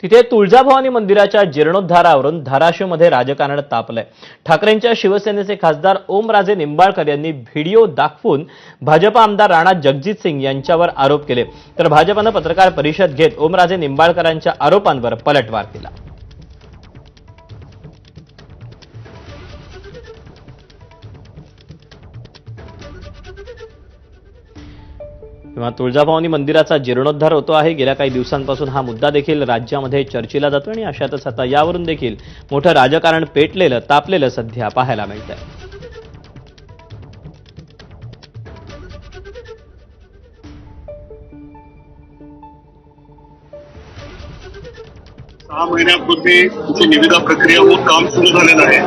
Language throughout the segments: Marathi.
तिथे तुळजाभवानी मंदिराच्या जीर्णोद्धारावरून धाराशिवमध्ये राजकारण तापलंय। ठाकरेंच्या शिवसेनेचे खासदार ओमराजे निंबाळकर यांनी व्हिडिओ दाखवून भाजपा आमदार राणा जगजित सिंग यांच्यावर आरोप केले, तर भाजपनं पत्रकार परिषद घेत ओमराजे निंबाळकरांच्या आरोपांवर पलटवार केला। तेव्हा तुळजाभवानी मंदिराचा जीर्णोद्धार होतो आहे। गेल्या काही दिवसांपासून हा मुद्दा देखील राज्यामध्ये चर्चेला जातो आणि अशातच आता यावरून देखील मोठं राजकारण पेटलेलं तापलेलं सध्या पाहायला मिळतंय। 6 महिन्यापूर्वी जी निविदा प्रक्रिया होऊन काम सुरू झालेलं आहे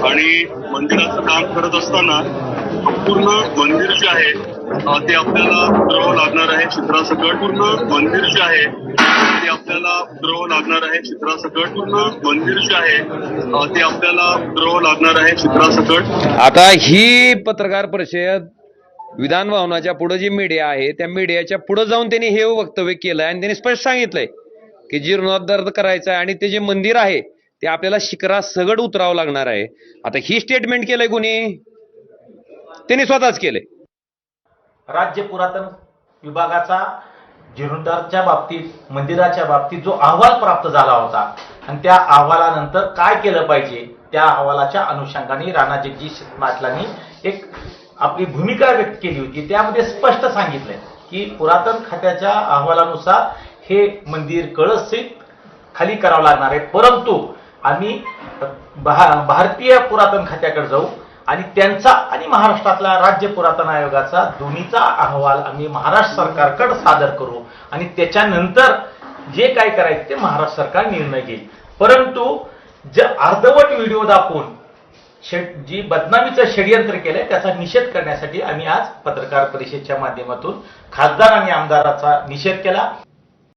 आणि मंदिराचं काम करत असताना संपूर्ण मंदिर जे आहे ते आपल्याला उतरावं लागणार आहे चित्रासकट। पूर्ण मंदिर जे आहे ते आपल्याला उतरावं लागणार आहे चित्रासकट। पूर्ण मंदिर जे आहे ते आपल्याला उतरावं लागणार आहे चित्रासकट। आता ही पत्रकार परिषद विधान भवनाच्या पुढे जी मीडिया आहे त्या मीडियाच्या पुढे जाऊन त्यांनी हे वक्तव्य केलंय आणि त्यांनी स्पष्ट सांगितलंय की जीर्णोद्धार करायचा आहे आणि ते जे मंदिर आहे ते आपल्याला शिखरासकट उतरावं लागणार आहे। आता ही स्टेटमेंट केलंय कोणी? त्यांनी स्वतःच केलंय। राज्य पुरातन विभागाचा जीर्णोद्धारच्या बाबतीत मंदिराच्या बाबतीत जो अहवाल प्राप्त झाला होता आणि त्या अहवालानंतर काय केलं पाहिजे त्या अहवालाच्या अनुषंगाने राणा जगजित पाटलांनी एक आपली भूमिका व्यक्त केली होती। त्यामध्ये स्पष्ट सांगितलंय की पुरातन खात्याच्या अहवालानुसार हे मंदिर कळसहित खाली करावं लागणार आहे, परंतु आम्ही भारतीय पुरातन खात्याकडे जाऊ आणि त्यांचा आणि महाराष्ट्रातला राज्य पुरातन आयोगाचा दोन्हीचा अहवाल आम्ही महाराष्ट्र सरकारकडे सादर करू आणि त्याच्यानंतर जे काय करायचं ते महाराष्ट्र सरकार निर्णय घेईल। परंतु जे अर्धवट व्हिडिओ दाखवून जी बदनामीचं षडयंत्र केलंय त्याचा निषेध करण्यासाठी आम्ही आज पत्रकार परिषदेच्या माध्यमातून खासदार आणि आमदाराचा निषेध केला।